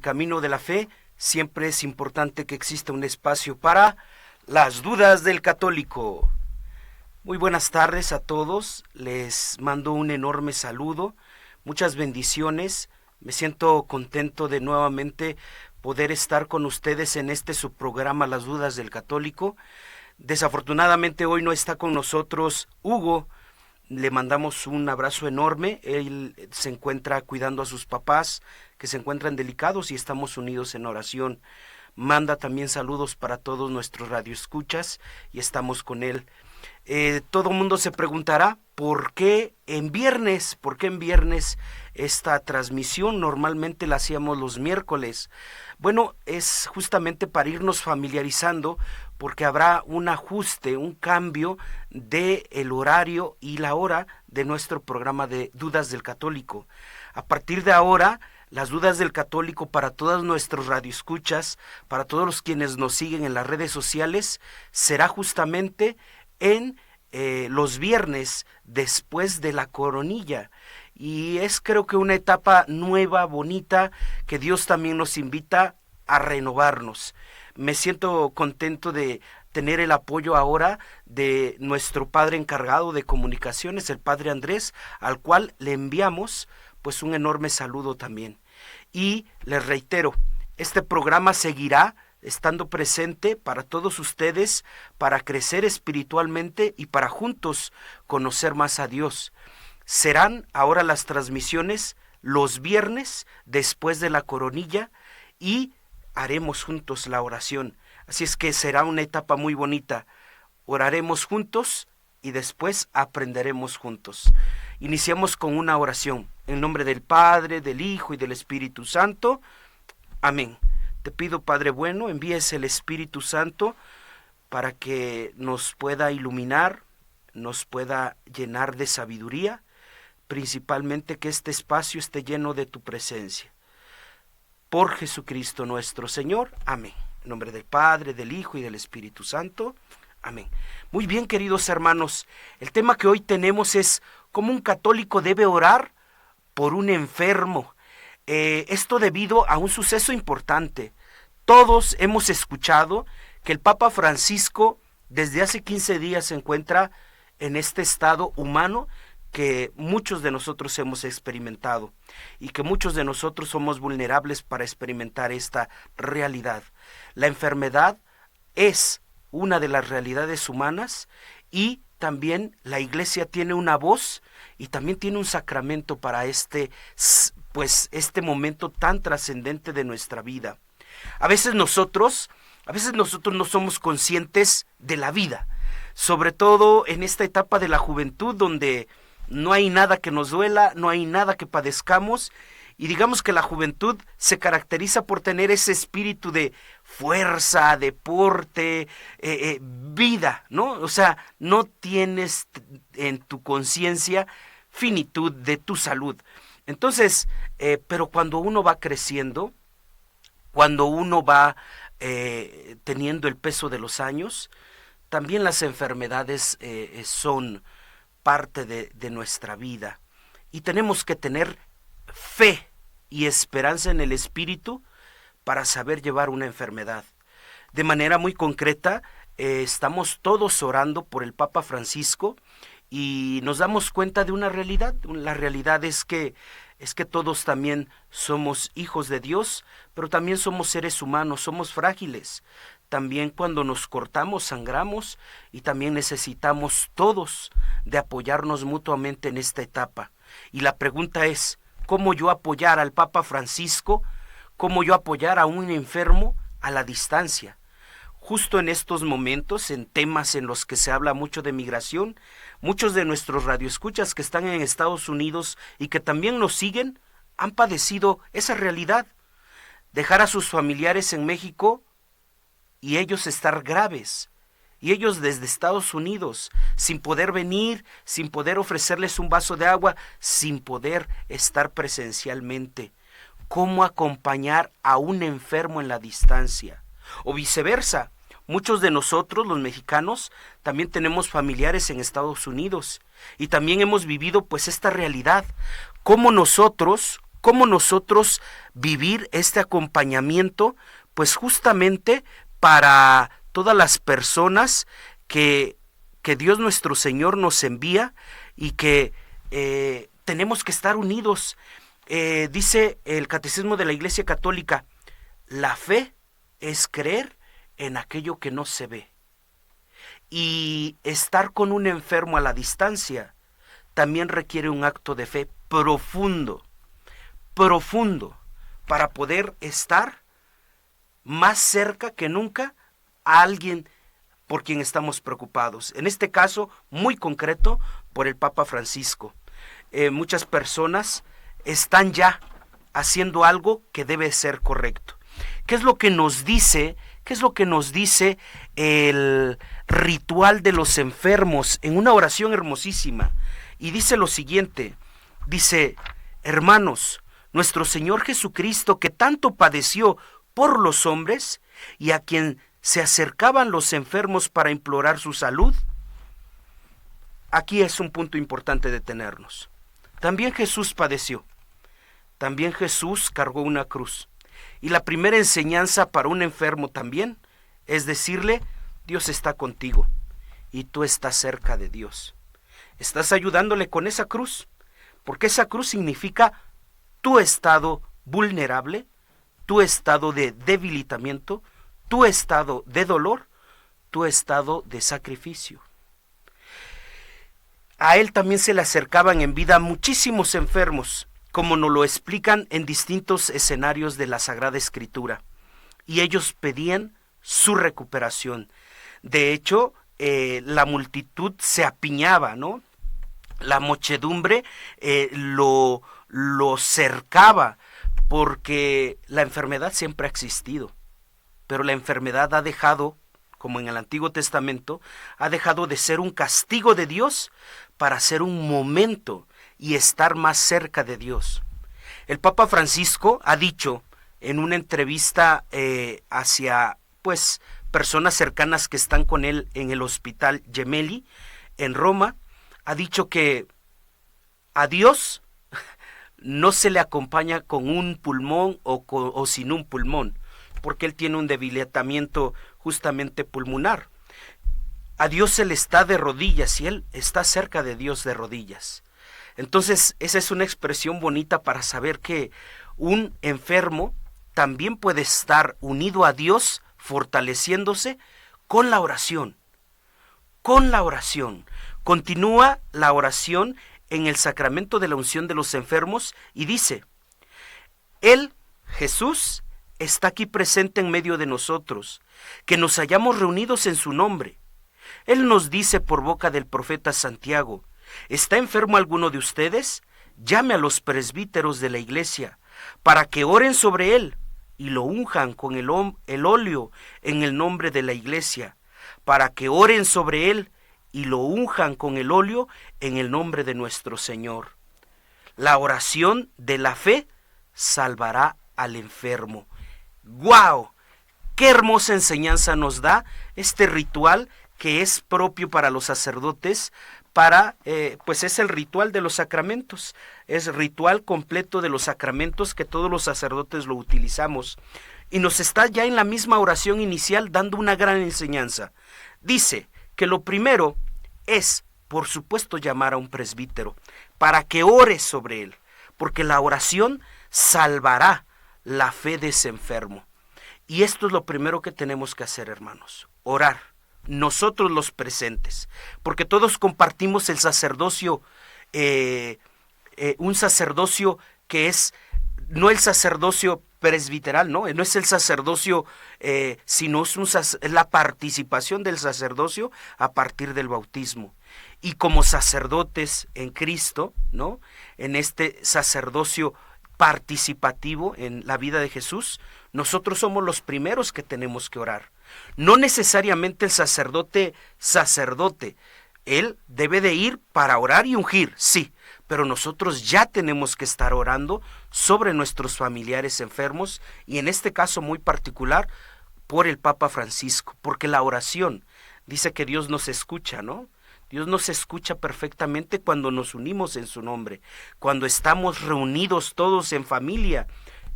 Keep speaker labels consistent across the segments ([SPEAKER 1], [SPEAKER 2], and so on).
[SPEAKER 1] camino de la fe, siempre es importante que exista un espacio para las dudas del católico. Muy buenas tardes a todos, les mando un enorme saludo, muchas bendiciones, me siento contento de nuevamente poder estar con ustedes en este subprograma Las Dudas del Católico. Desafortunadamente hoy no está con nosotros Hugo, le mandamos un abrazo enorme, él se encuentra cuidando a sus papás que se encuentran delicados y estamos unidos en oración. Manda también saludos para todos nuestros radioescuchas y estamos con él. Todo el mundo se preguntará ¿por qué en viernes esta transmisión? Normalmente la hacíamos los miércoles. Bueno, es justamente para irnos familiarizando, porque habrá un ajuste, un cambio de el horario y la hora de nuestro programa de Dudas del Católico. A partir de ahora, las Dudas del Católico para todos nuestros radioescuchas, para todos los quienes nos siguen en las redes sociales, será justamente en los viernes después de la coronilla. Y es creo que una etapa nueva, bonita, que Dios también nos invita a renovarnos. Me siento contento de tener el apoyo ahora de nuestro padre encargado de comunicaciones, el padre Andrés, al cual le enviamos pues un enorme saludo también. Y les reitero, este programa seguirá estando presente para todos ustedes, para crecer espiritualmente y para juntos conocer más a Dios. Serán ahora las transmisiones los viernes después de la coronilla y haremos juntos la oración. Así es que será una etapa muy bonita. Oraremos juntos y después aprenderemos juntos. Iniciamos con una oración. En nombre del Padre, del Hijo y del Espíritu Santo. Amén. Te pido, Padre bueno, envíes el Espíritu Santo para que nos pueda iluminar, nos pueda llenar de sabiduría, principalmente que este espacio esté lleno de tu presencia. Por Jesucristo nuestro Señor. Amén. En nombre del Padre, del Hijo y del Espíritu Santo. Amén. Muy bien, queridos hermanos, el tema que hoy tenemos es cómo un católico debe orar por un enfermo. Esto debido a un suceso importante. Todos hemos escuchado que el Papa Francisco desde hace 15 días se encuentra en este estado humano que muchos de nosotros hemos experimentado y que muchos de nosotros somos vulnerables para experimentar esta realidad. La enfermedad es una de las realidades humanas y también la Iglesia tiene una voz y también tiene un sacramento para este momento tan trascendente de nuestra vida. A veces nosotros no somos conscientes de la vida, sobre todo en esta etapa de la juventud donde no hay nada que nos duela, no hay nada que padezcamos, y digamos que la juventud se caracteriza por tener ese espíritu de fuerza, deporte, vida, ¿no? O sea, no tienes en tu conciencia finitud de tu salud. Entonces, pero cuando uno va creciendo, cuando uno va teniendo el peso de los años, también las enfermedades son parte de nuestra vida. Y tenemos que tener fe y esperanza en el Espíritu para saber llevar una enfermedad. De manera muy concreta, estamos todos orando por el Papa Francisco y nos damos cuenta de una realidad. La realidad es que todos también somos hijos de Dios, pero también somos seres humanos, somos frágiles. También cuando nos cortamos, sangramos y también necesitamos todos de apoyarnos mutuamente en esta etapa. Y la pregunta es, ¿cómo yo apoyar al Papa Francisco? ¿Cómo yo apoyar a un enfermo a la distancia? Justo en estos momentos, en temas en los que se habla mucho de migración, muchos de nuestros radioescuchas que están en Estados Unidos y que también nos siguen, han padecido esa realidad. Dejar a sus familiares en México y ellos estar graves. Y ellos desde Estados Unidos, sin poder venir, sin poder ofrecerles un vaso de agua, sin poder estar presencialmente. ¿Cómo acompañar a un enfermo en la distancia? O viceversa, muchos de nosotros, los mexicanos, también tenemos familiares en Estados Unidos y también hemos vivido pues esta realidad. ¿Cómo nosotros, cómo nosotros vivir este acompañamiento, pues justamente para todas las personas que Dios nuestro Señor nos envía y que tenemos que estar unidos. Dice el Catecismo de la Iglesia Católica, la fe es creer en aquello que no se ve. Y estar con un enfermo a la distancia también requiere un acto de fe profundo, para poder estar más cerca que nunca a alguien por quien estamos preocupados. En este caso, muy concreto, por el Papa Francisco. Muchas personas están ya haciendo algo que debe ser correcto. ¿Qué es lo que nos dice? ¿Qué es lo que nos dice el ritual de los enfermos en una oración hermosísima? Y dice lo siguiente, dice, hermanos, nuestro Señor Jesucristo, que tanto padeció por los hombres y a quien se acercaban los enfermos para implorar su salud. Aquí es un punto importante detenernos. También Jesús padeció. También Jesús cargó una cruz. Y la primera enseñanza para un enfermo también es decirle, Dios está contigo y tú estás cerca de Dios. Estás ayudándole con esa cruz, porque esa cruz significa tu estado vulnerable, tu estado de debilitamiento, tu estado de dolor, tu estado de sacrificio. A él también se le acercaban en vida muchísimos enfermos, como nos lo explican en distintos escenarios de la Sagrada Escritura, y ellos pedían su recuperación. De hecho, la multitud se apiñaba, ¿no? La muchedumbre lo cercaba, porque la enfermedad siempre ha existido, pero la enfermedad ha dejado, como en el Antiguo Testamento, ha dejado de ser un castigo de Dios para ser un momento y estar más cerca de Dios. El Papa Francisco ha dicho en una entrevista hacia personas cercanas que están con él en el Hospital Gemelli en Roma, ha dicho que a Dios no se le acompaña con un pulmón o sin un pulmón, porque él tiene un debilitamiento justamente pulmonar. A Dios se le está de rodillas y él está cerca de Dios de rodillas. Entonces, esa es una expresión bonita para saber que un enfermo también puede estar unido a Dios, fortaleciéndose con la oración. Con la oración. Continúa la oración en el sacramento de la unción de los enfermos y dice, Él, Jesús, está aquí presente en medio de nosotros, que nos hayamos reunidos en su nombre. Él nos dice por boca del profeta Santiago, ¿está enfermo alguno de ustedes? Llame a los presbíteros de la iglesia, para que oren sobre él y lo unjan con el óleo en el nombre de la iglesia, para que oren sobre él y lo unjan con el óleo en el nombre de nuestro Señor. La oración de la fe salvará al enfermo. ¡Guau! ¡Qué hermosa enseñanza nos da este ritual que es propio para los sacerdotes! Es el ritual de los sacramentos, es ritual completo de los sacramentos que todos los sacerdotes lo utilizamos. Y nos está ya en la misma oración inicial dando una gran enseñanza. Dice que lo primero es, por supuesto, llamar a un presbítero para que ore sobre él, porque la oración salvará la fe de ese enfermo. Y esto es lo primero que tenemos que hacer, hermanos, orar. Nosotros los presentes, porque todos compartimos el sacerdocio, un sacerdocio que es, no el sacerdocio presbiteral, no es el sacerdocio, sino es la participación del sacerdocio a partir del bautismo. Y como sacerdotes en Cristo, ¿no? En este sacerdocio participativo en la vida de Jesús, nosotros somos los primeros que tenemos que orar. No necesariamente el sacerdote, él debe de ir para orar y ungir, sí, pero nosotros ya tenemos que estar orando sobre nuestros familiares enfermos y en este caso muy particular por el Papa Francisco, porque la oración dice que Dios nos escucha, ¿no? Dios nos escucha perfectamente cuando nos unimos en su nombre, cuando estamos reunidos todos en familia.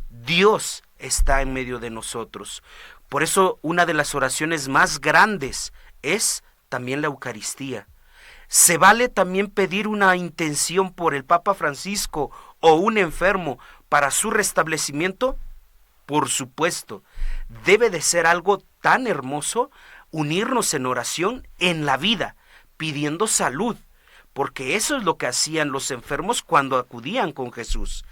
[SPEAKER 1] Dios está en medio de nosotros. Por eso una de las oraciones más grandes es también la Eucaristía. ¿Se vale también pedir una intención por el Papa Francisco o un enfermo para su restablecimiento? Por supuesto, debe de ser algo tan hermoso unirnos en oración en la vida, pidiendo salud, porque eso es lo que hacían los enfermos cuando acudían con Jesús,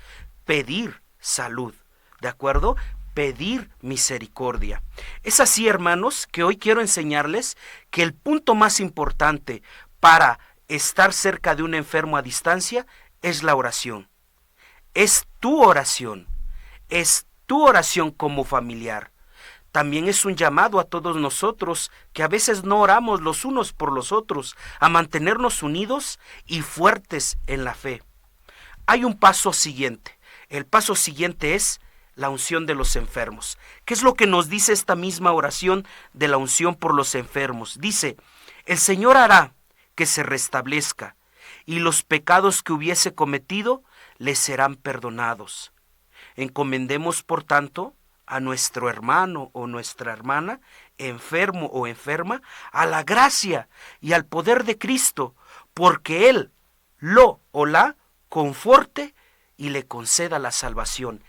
[SPEAKER 1] pedir salud, ¿de acuerdo? Pedir misericordia. Es así, hermanos, que hoy quiero enseñarles que el punto más importante para estar cerca de un enfermo a distancia es la oración. Es tu oración, es tu oración como familiar. También es un llamado a todos nosotros que a veces no oramos los unos por los otros, a mantenernos unidos y fuertes en la fe. Hay un paso siguiente. El paso siguiente es la unción de los enfermos. ¿Qué es lo que nos dice esta misma oración de la unción por los enfermos? Dice, el Señor hará que se restablezca y los pecados que hubiese cometido le serán perdonados. Encomendemos, por tanto, a nuestro hermano o nuestra hermana, enfermo o enferma, a la gracia y al poder de Cristo, porque Él lo o la conforte y le conceda la salvación.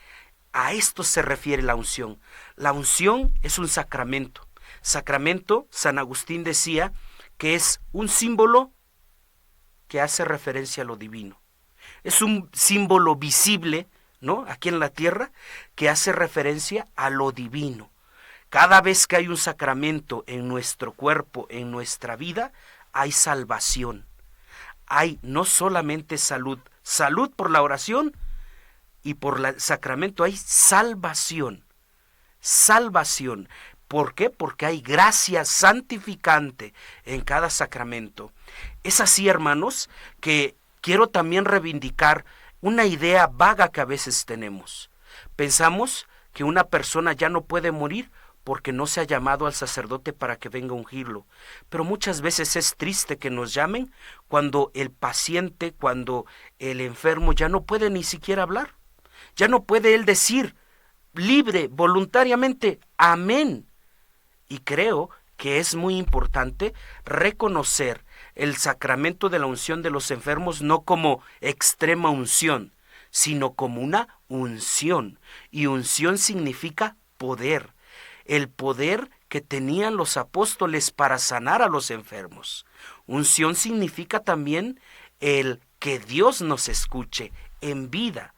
[SPEAKER 1] A esto se refiere la unción. La unción es un sacramento. Sacramento, San Agustín decía, que es un símbolo que hace referencia a lo divino. Es un símbolo visible, ¿no?, aquí en la tierra, que hace referencia a lo divino. Cada vez que hay un sacramento en nuestro cuerpo, en nuestra vida, hay salvación. Hay no solamente salud por la oración y por el sacramento, hay salvación. Salvación. ¿Por qué? Porque hay gracia santificante en cada sacramento. Es así, hermanos, que quiero también reivindicar una idea vaga que a veces tenemos. Pensamos que una persona ya no puede morir porque no se ha llamado al sacerdote para que venga a ungirlo. Pero muchas veces es triste que nos llamen cuando el paciente, cuando el enfermo ya no puede ni siquiera hablar. Ya no puede él decir libre, voluntariamente, amén. Y creo que es muy importante reconocer el sacramento de la unción de los enfermos no como extrema unción, sino como una unción. Y unción significa poder, el poder que tenían los apóstoles para sanar a los enfermos. Unción significa también el que Dios nos escuche en vida.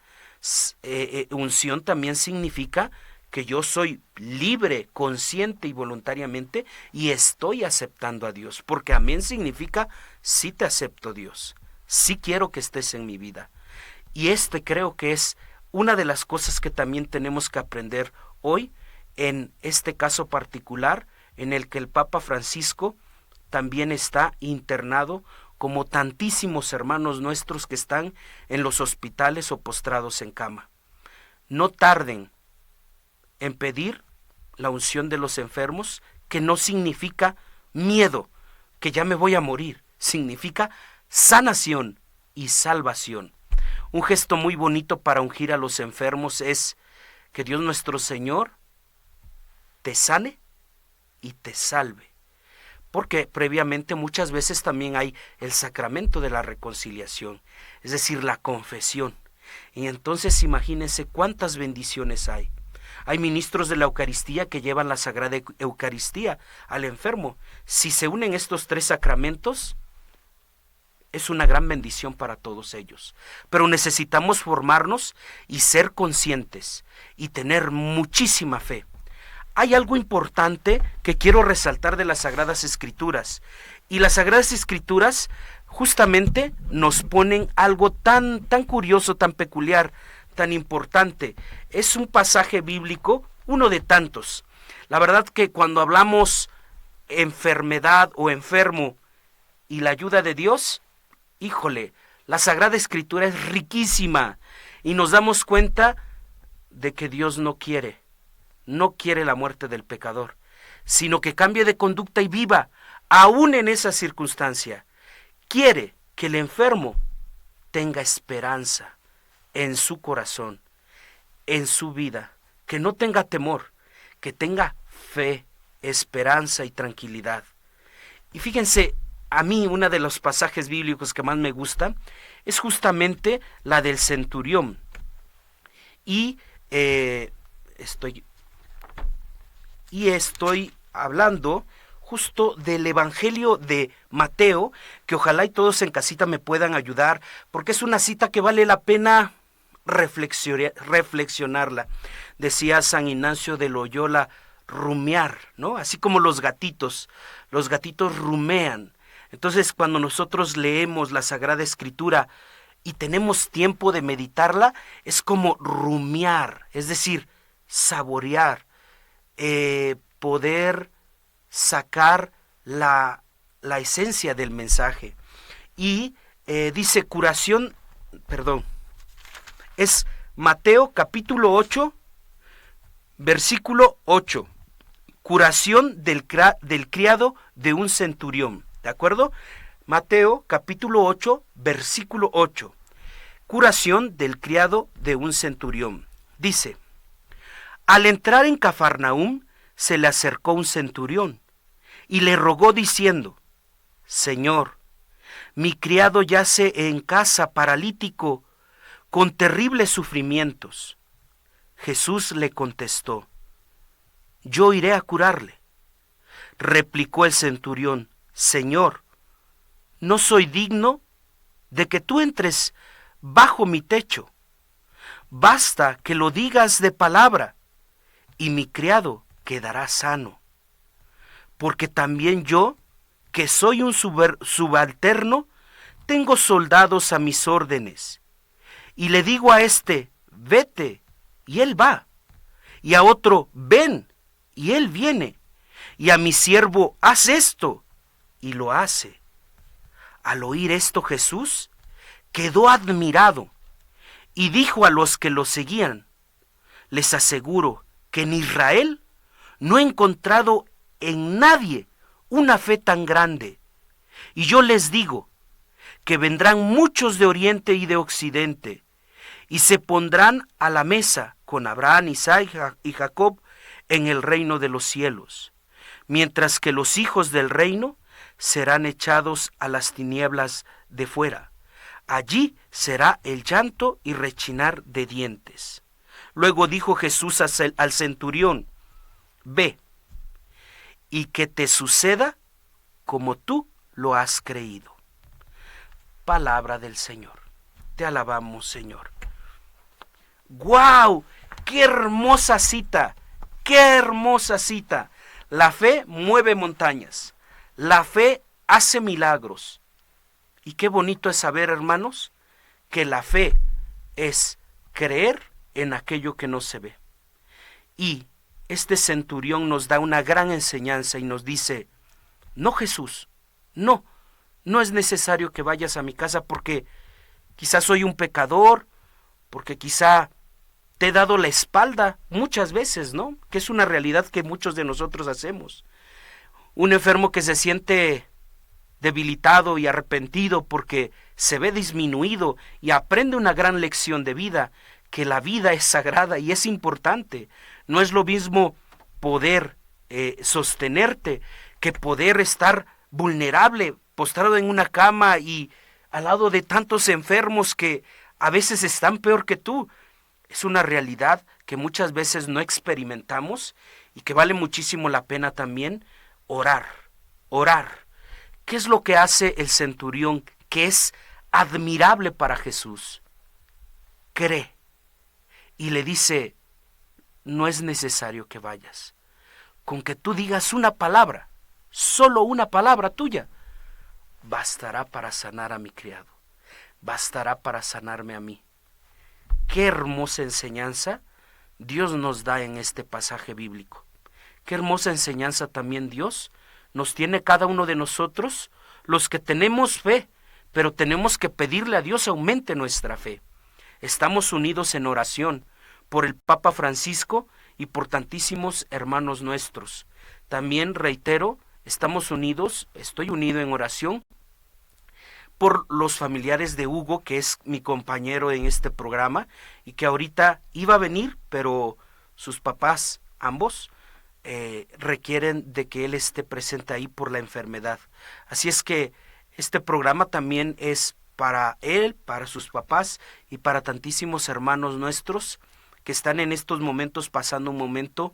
[SPEAKER 1] Unción también significa que yo soy libre, consciente y voluntariamente y estoy aceptando a Dios, porque amén significa sí te acepto, Dios, sí quiero que estés en mi vida. Y creo que es una de las cosas que también tenemos que aprender hoy en este caso particular en el que el Papa Francisco también está internado, como tantísimos hermanos nuestros que están en los hospitales o postrados en cama. No tarden en pedir la unción de los enfermos, que no significa miedo, que ya me voy a morir, significa sanación y salvación. Un gesto muy bonito para ungir a los enfermos es que Dios nuestro Señor te sane y te salve. Porque previamente muchas veces también hay el sacramento de la reconciliación, es decir, la confesión. Y entonces imagínense cuántas bendiciones hay. Hay ministros de la Eucaristía que llevan la Sagrada Eucaristía al enfermo. Si se unen estos tres sacramentos, es una gran bendición para todos ellos. Pero necesitamos formarnos y ser conscientes y tener muchísima fe. Hay algo importante que quiero resaltar de las Sagradas Escrituras. Y las Sagradas Escrituras justamente nos ponen algo tan curioso, tan peculiar, tan importante. Es un pasaje bíblico, uno de tantos. La verdad que cuando hablamos enfermedad o enfermo y la ayuda de Dios, híjole, la Sagrada Escritura es riquísima y nos damos cuenta de que Dios no quiere la muerte del pecador, sino que cambie de conducta y viva, aún en esa circunstancia. quiere que el enfermo tenga esperanza en su corazón, en su vida, que no tenga temor, que tenga fe, esperanza y tranquilidad. Y fíjense, a mí uno de los pasajes bíblicos que más me gusta es justamente la del centurión. Y estoy hablando justo del Evangelio de Mateo, que ojalá y todos en casita me puedan ayudar, porque es una cita que vale la pena reflexionarla. Decía San Ignacio de Loyola, rumiar, ¿no? Así como los gatitos rumean. Entonces, cuando nosotros leemos la Sagrada Escritura y tenemos tiempo de meditarla, es como rumiar, es decir, saborear, poder sacar la esencia del mensaje. Y dice es Mateo capítulo 8, versículo 8, curación del criado de un centurión, ¿de acuerdo? Mateo capítulo 8, versículo 8, curación del criado de un centurión. Dice: al entrar en Cafarnaúm, se le acercó un centurión y le rogó diciendo: Señor, mi criado yace en casa paralítico, con terribles sufrimientos. Jesús le contestó: yo iré a curarle. Replicó el centurión: Señor, no soy digno de que tú entres bajo mi techo. Basta que lo digas de palabra, y mi criado quedará sano. Porque también yo, que soy un subalterno, tengo soldados a mis órdenes. Y le digo a este: vete, y él va. Y a otro: ven, y él viene. Y a mi siervo: haz esto, y lo hace. Al oír esto, Jesús quedó admirado y dijo a los que lo seguían: les aseguro que en Israel no he encontrado en nadie una fe tan grande. Y yo les digo que vendrán muchos de oriente y de occidente, y se pondrán a la mesa con Abraham, Isaac y Jacob en el reino de los cielos, mientras que los hijos del reino serán echados a las tinieblas de fuera. Allí será el llanto y rechinar de dientes. Luego dijo Jesús al centurión: ve, y que te suceda como tú lo has creído. Palabra del Señor. Te alabamos, Señor. ¡Guau! ¡Qué hermosa cita! ¡Qué hermosa cita! La fe mueve montañas. La fe hace milagros. Y qué bonito es saber, hermanos, que la fe es creer en aquello que no se ve. Y este centurión nos da una gran enseñanza y nos dice: no, Jesús, no es necesario que vayas a mi casa porque quizás soy un pecador, porque quizá te he dado la espalda muchas veces, ¿no? Que es una realidad que muchos de nosotros hacemos. Un enfermo que se siente debilitado y arrepentido porque se ve disminuido y aprende una gran lección de vida, que la vida es sagrada y es importante. No es lo mismo poder sostenerte que poder estar vulnerable, postrado en una cama y al lado de tantos enfermos que a veces están peor que tú. Es una realidad que muchas veces no experimentamos y que vale muchísimo la pena también orar. ¿Qué es lo que hace el centurión que es admirable para Jesús? Cree y le dice: no es necesario que vayas. Con que tú digas una palabra, solo una palabra tuya, bastará para sanar a mi criado, bastará para sanarme a mí. Qué hermosa enseñanza Dios nos da en este pasaje bíblico. Qué hermosa enseñanza también Dios nos tiene cada uno de nosotros, los que tenemos fe, pero tenemos que pedirle a Dios aumente nuestra fe. Estamos unidos en oración por el Papa Francisco y por tantísimos hermanos nuestros. También reitero, estoy unido en oración por los familiares de Hugo, que es mi compañero en este programa y que ahorita iba a venir, pero sus papás, ambos, requieren de que él esté presente ahí por la enfermedad. Así es que este programa también es para él, para sus papás y para tantísimos hermanos nuestros que están en estos momentos pasando un momento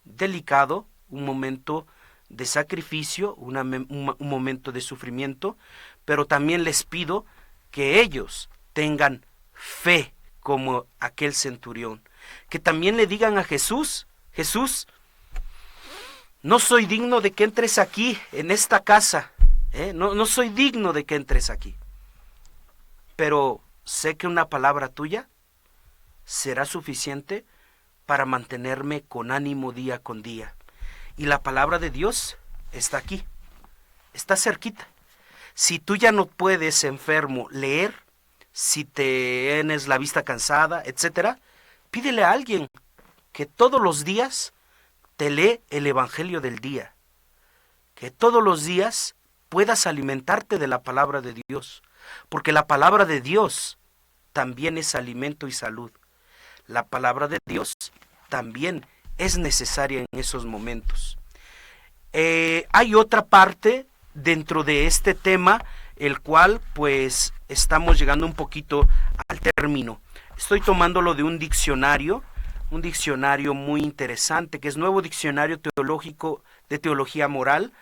[SPEAKER 1] delicado, un momento de sacrificio, un momento de sufrimiento, pero también les pido que ellos tengan fe como aquel centurión, que también le digan a Jesús: Jesús, no soy digno de que entres aquí, en esta casa, no soy digno de que entres aquí, pero sé que una palabra tuya será suficiente para mantenerme con ánimo día con día. Y la palabra de Dios está aquí, está cerquita. Si tú ya no puedes, enfermo, leer, si tienes la vista cansada, etcétera, pídele a alguien que todos los días te lee el Evangelio del día, que todos los días puedas alimentarte de la palabra de Dios, porque la palabra de Dios también es alimento y salud. La palabra de Dios también es necesaria en esos momentos. Hay otra parte dentro de este tema, el cual pues estamos llegando un poquito al término. Estoy tomándolo de un diccionario muy interesante, que es Nuevo Diccionario Teológico de Teología Moral,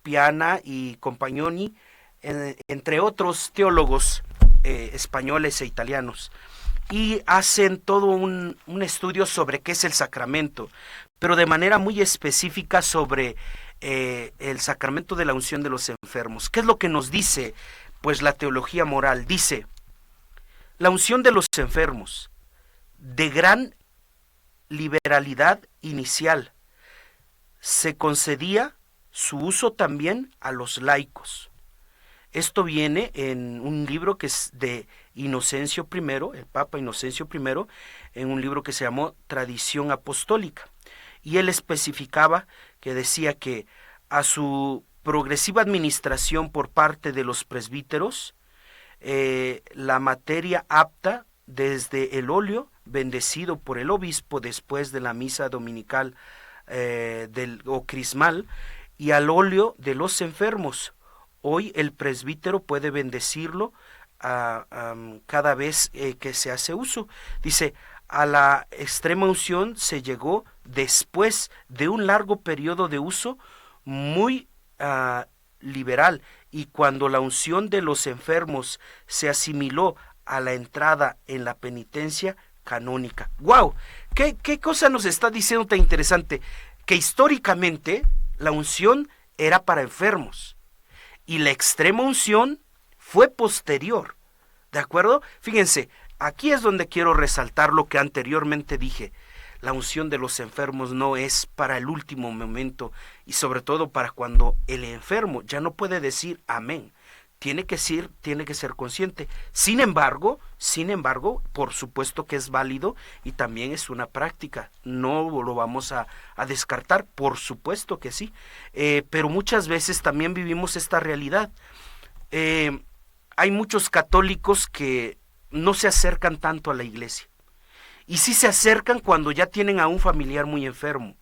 [SPEAKER 1] Piana y Compagnoni, entre otros teólogos españoles e italianos, y hacen todo un estudio sobre qué es el sacramento, pero de manera muy específica sobre el sacramento de la unción de los enfermos. ¿Qué es lo que nos dice pues la teología moral? Dice: la unción de los enfermos, de gran liberalidad inicial, se concedía su uso también a los laicos. Esto viene en un libro que es de Inocencio I, el Papa Inocencio I, en un libro que se llamó Tradición Apostólica. Y él especificaba que decía que a su progresiva administración por parte de los presbíteros, la materia apta desde el óleo bendecido por el obispo después de la misa dominical o crismal, y al óleo de los enfermos. Hoy el presbítero puede bendecirlo cada vez que se hace uso. Dice: a la extrema unción se llegó después de un largo periodo de uso muy liberal, y cuando la unción de los enfermos se asimiló a la entrada en la penitencia canónica. ¡Wow! ¿Qué cosa nos está diciendo tan interesante? Que históricamente la unción era para enfermos y la extrema unción fue posterior, ¿de acuerdo? Fíjense, aquí es donde quiero resaltar lo que anteriormente dije. La unción de los enfermos no es para el último momento, y sobre todo para cuando el enfermo ya no puede decir amén. Tiene que ser consciente. Sin embargo, por supuesto que es válido y también es una práctica. No lo vamos a descartar, por supuesto que sí. Pero muchas veces también vivimos esta realidad. Hay muchos católicos que no se acercan tanto a la iglesia. Y sí se acercan cuando ya tienen a un familiar muy enfermo.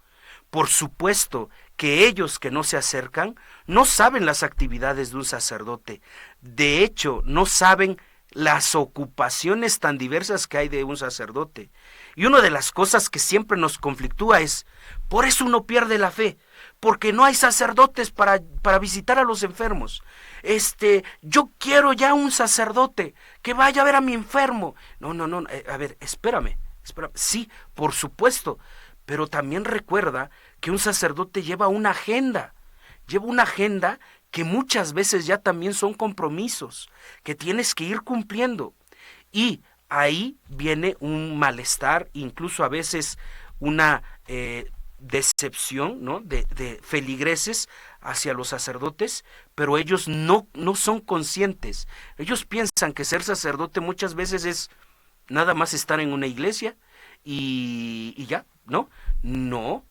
[SPEAKER 1] Por supuesto que ellos que no se acercan no saben las actividades de un sacerdote. De hecho, no saben las ocupaciones tan diversas que hay de un sacerdote. Y una de las cosas que siempre nos conflictúa es: por eso uno pierde la fe, porque no hay sacerdotes para visitar a los enfermos. Yo quiero ya un sacerdote que vaya a ver a mi enfermo. No, a ver, espérame. Sí, por supuesto, pero también recuerda que un sacerdote lleva una agenda que muchas veces ya también son compromisos que tienes que ir cumpliendo, y ahí viene un malestar, incluso a veces una decepción, ¿no?, de feligreses hacia los sacerdotes, pero ellos no son conscientes. Ellos piensan que ser sacerdote muchas veces es nada más estar en una iglesia y ya, ¿no? No,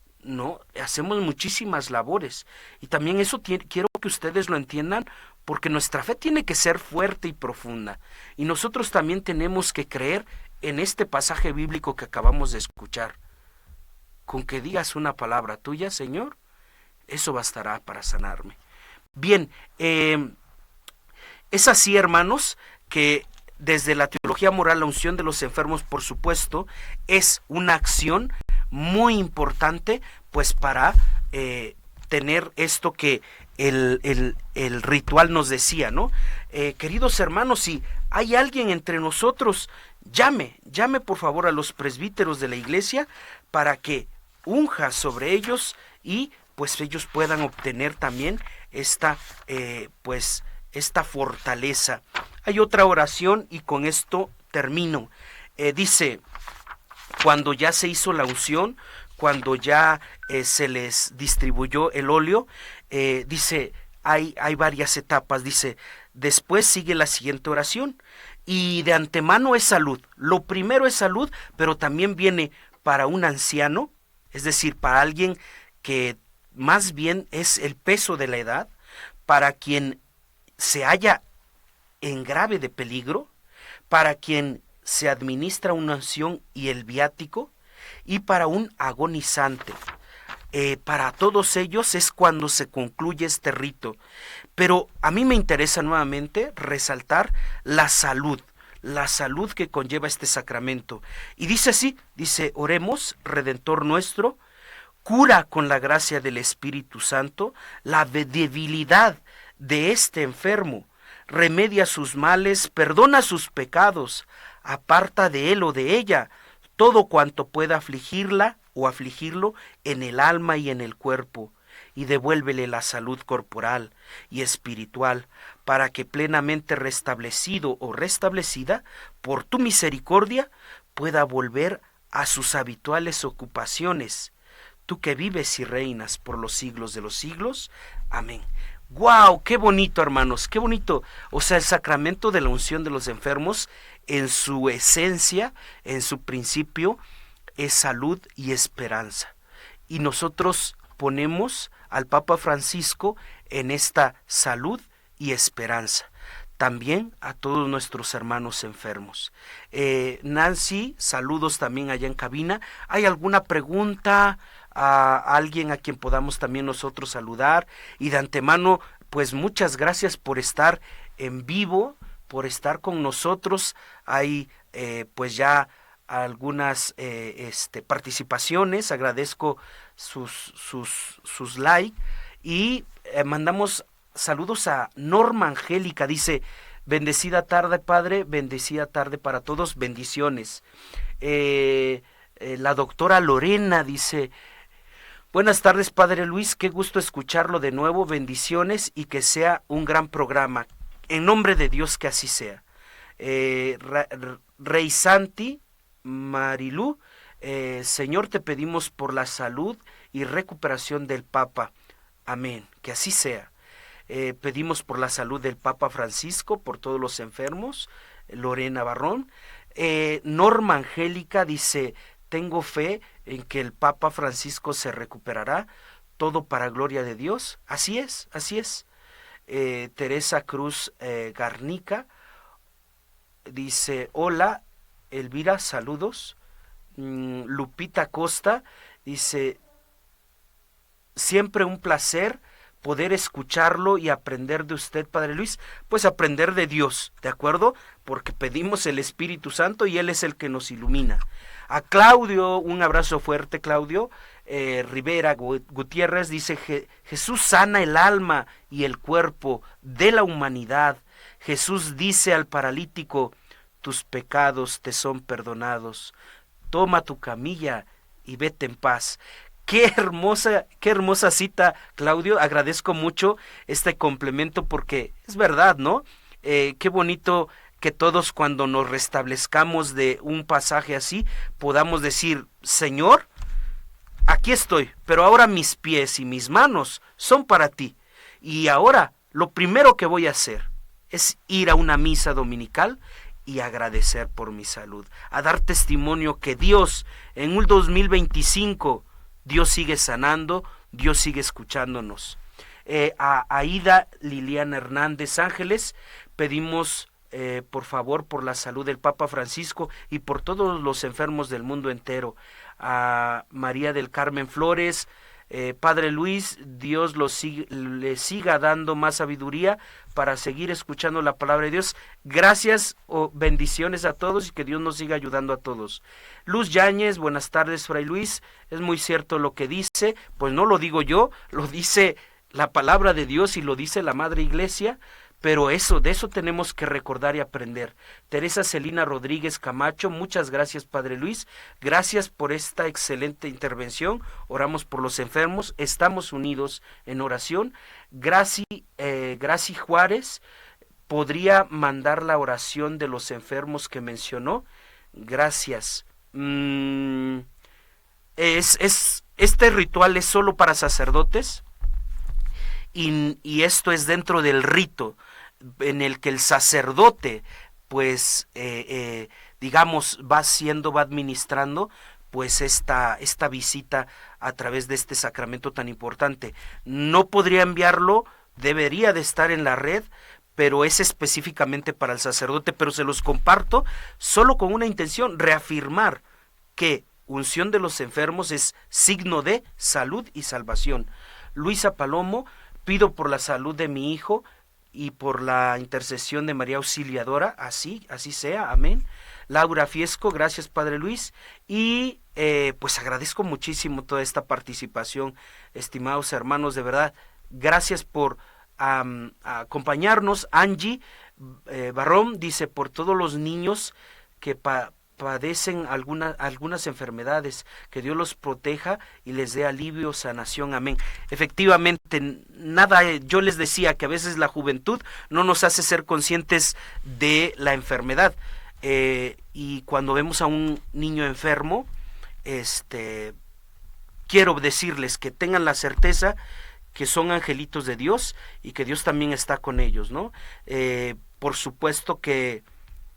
[SPEAKER 1] hacemos muchísimas labores, y también eso quiero que ustedes lo entiendan, porque nuestra fe tiene que ser fuerte y profunda. Y nosotros también tenemos que creer en este pasaje bíblico que acabamos de escuchar. Con que digas una palabra tuya, Señor, eso bastará para sanarme. Bien, es así, hermanos, que desde la teología moral, la unción de los enfermos, por supuesto, es una acción muy importante, pues para tener esto que el ritual nos decía, ¿no? Queridos hermanos, si hay alguien entre nosotros, llame por favor a los presbíteros de la iglesia para que unja sobre ellos y pues ellos puedan obtener también esta fortaleza. Hay otra oración y con esto termino. Dice, cuando ya se hizo la unción, cuando ya se les distribuyó el óleo, dice, hay varias etapas. Dice, después sigue la siguiente oración y de antemano es salud. Lo primero es salud, pero también viene para un anciano, es decir, para alguien que más bien es el peso de la edad, para quien se halla en grave de peligro, para quien se administra una unción y el viático, y para un agonizante. Para todos ellos es cuando se concluye este rito. Pero a mí me interesa nuevamente resaltar la salud que conlleva este sacramento. Y dice así, dice, oremos, Redentor nuestro, cura con la gracia del Espíritu Santo la debilidad de este enfermo, remedia sus males, perdona sus pecados, aparta de él o de ella todo cuanto pueda afligirla o afligirlo en el alma y en el cuerpo, y devuélvele la salud corporal y espiritual, para que plenamente restablecido o restablecida por tu misericordia pueda volver a sus habituales ocupaciones, tú que vives y reinas por los siglos de los siglos. Amén. ¡Guau! ¡Qué bonito, hermanos! ¡Qué bonito! O sea, el sacramento de la unción de los enfermos, en su esencia, en su principio, es salud y esperanza. Y nosotros ponemos al Papa Francisco en esta salud y esperanza. También a todos nuestros hermanos enfermos. Nancy, saludos también allá en cabina. ¿Hay alguna pregunta a alguien a quien podamos también nosotros saludar? Y de antemano, pues muchas gracias por estar en vivo, por estar con nosotros. Hay pues ya algunas participaciones, agradezco sus like y mandamos saludos a Norma Angélica, dice, bendecida tarde padre, bendecida tarde para todos, bendiciones. La doctora Lorena dice, buenas tardes padre Luis, qué gusto escucharlo de nuevo, bendiciones y que sea un gran programa, en nombre de Dios que así sea. Rey Santi Marilú, Señor, te pedimos por la salud y recuperación del Papa. Amén, que así sea. Pedimos por la salud del Papa Francisco, por todos los enfermos. Lorena Barrón. Norma Angélica dice, tengo fe en que el Papa Francisco se recuperará, todo para gloria de Dios. Así es, así es. Teresa Cruz Garnica dice, hola, Elvira, saludos. Lupita Costa dice, siempre un placer poder escucharlo y aprender de usted, Padre Luis, pues aprender de Dios, ¿de acuerdo? Porque pedimos el Espíritu Santo y Él es el que nos ilumina. A Claudio, un abrazo fuerte, Claudio. Rivera Gutiérrez dice, Jesús sana el alma y el cuerpo de la humanidad. Jesús dice al paralítico, tus pecados te son perdonados. Toma tu camilla y vete en paz. Qué hermosa cita, Claudio. Agradezco mucho este complemento porque es verdad, ¿no? Qué bonito que todos cuando nos restablezcamos de un pasaje así, podamos decir, Señor, aquí estoy, pero ahora mis pies y mis manos son para ti. Y ahora lo primero que voy a hacer es ir a una misa dominical y agradecer por mi salud, a dar testimonio que Dios en un 2025, Dios sigue sanando, Dios sigue escuchándonos. a Aida Liliana Hernández Ángeles. Pedimos por favor por la salud del Papa Francisco y por todos los enfermos del mundo entero. A María del Carmen Flores, Padre Luis, Dios le siga dando más sabiduría para seguir escuchando la palabra de Dios. Gracias o bendiciones a todos y que Dios nos siga ayudando a todos. Luz Yáñez, buenas tardes, Fray Luis. Es muy cierto lo que dice, pues no lo digo yo, lo dice la palabra de Dios y lo dice la Madre Iglesia. Pero de eso tenemos que recordar y aprender. Teresa Celina Rodríguez Camacho, muchas gracias, Padre Luis. Gracias por esta excelente intervención. Oramos por los enfermos. Estamos unidos en oración. Graci Juárez, ¿podría mandar la oración de los enfermos que mencionó? Gracias. Este ritual es solo para sacerdotes y esto es dentro del rito en el que el sacerdote pues digamos va administrando pues esta visita a través de este sacramento tan importante. No podría enviarlo, debería de estar en la red, pero es específicamente para el sacerdote, pero se los comparto solo con una intención: reafirmar que unción de los enfermos es signo de salud y salvación. Luisa Palomo, pido por la salud de mi hijo y por la intercesión de María Auxiliadora, así sea, amén. Laura Fiesco, gracias, Padre Luis, y pues agradezco muchísimo toda esta participación, estimados hermanos, de verdad, gracias por acompañarnos. Angie Barrón dice, por todos los niños que padecen algunas enfermedades, que Dios los proteja y les dé alivio, sanación, amén. Efectivamente, yo les decía que a veces la juventud no nos hace ser conscientes de la enfermedad, y cuando vemos a un niño enfermo, quiero decirles que tengan la certeza que son angelitos de Dios y que Dios también está con ellos, ¿no? Por supuesto que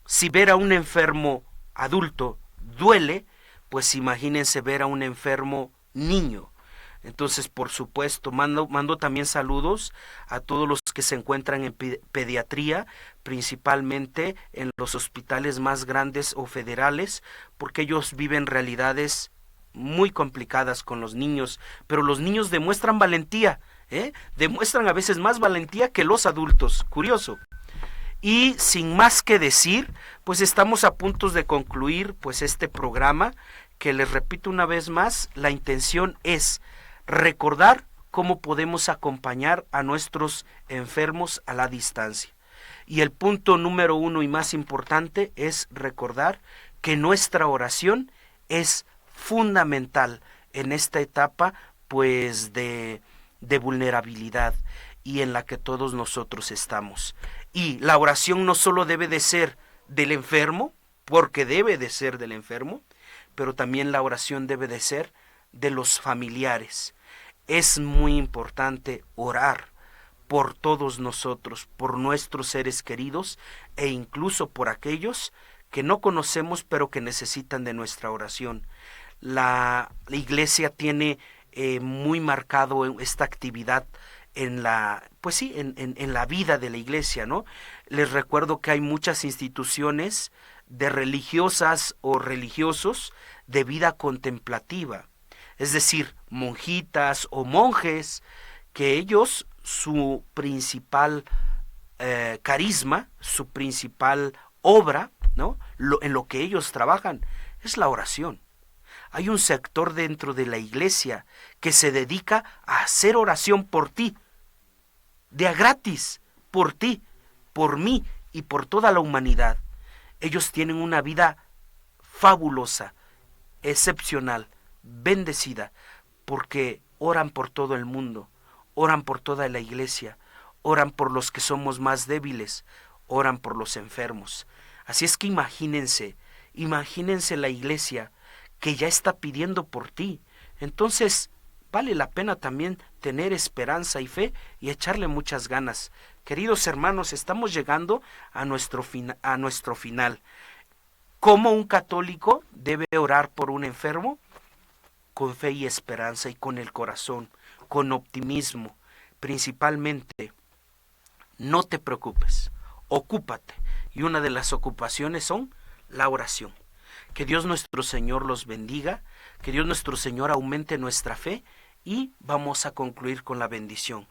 [SPEAKER 1] si ver a un enfermo adulto duele, pues imagínense ver a un enfermo niño. Entonces, por supuesto, mando también saludos a todos los que se encuentran en pediatría, principalmente en los hospitales más grandes o federales, porque ellos viven realidades muy complicadas con los niños, pero los niños demuestran valentía, demuestran a veces más valentía que los adultos, curioso. Y sin más que decir, pues estamos a punto de concluir pues este programa, que les repito una vez más, la intención es recordar cómo podemos acompañar a nuestros enfermos a la distancia. Y el punto número 1 y más importante es recordar que nuestra oración es fundamental en esta etapa pues de vulnerabilidad y en la que todos nosotros estamos. Y la oración no solo debe de ser del enfermo, porque debe de ser del enfermo, pero también la oración debe de ser de los familiares. Es muy importante orar por todos nosotros, por nuestros seres queridos e incluso por aquellos que no conocemos pero que necesitan de nuestra oración. La Iglesia tiene muy marcado esta actividad en la vida de la Iglesia, ¿no? Les recuerdo que hay muchas instituciones de religiosas o religiosos de vida contemplativa, es decir, monjitas o monjes, que ellos, su principal carisma, su principal obra, ¿no? En lo que ellos trabajan es la oración. Hay un sector dentro de la Iglesia que se dedica a hacer oración por ti, de a gratis, por ti, por mí y por toda la humanidad. Ellos tienen una vida fabulosa, excepcional, bendecida, porque oran por todo el mundo, oran por toda la Iglesia, oran por los que somos más débiles, oran por los enfermos. Así es que imagínense la Iglesia que ya está pidiendo por ti. Entonces, vale la pena también tener esperanza y fe y echarle muchas ganas. Queridos hermanos, estamos llegando a nuestro final. ¿Cómo un católico debe orar por un enfermo? Con fe y esperanza y con el corazón, con optimismo. principalmente, no te preocupes, ocúpate. Y una de las ocupaciones son la oración. Que Dios nuestro Señor los bendiga, que Dios nuestro Señor aumente nuestra fe y vamos a concluir con la bendición.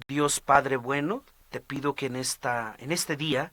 [SPEAKER 1] Dios Padre bueno, te pido que en este día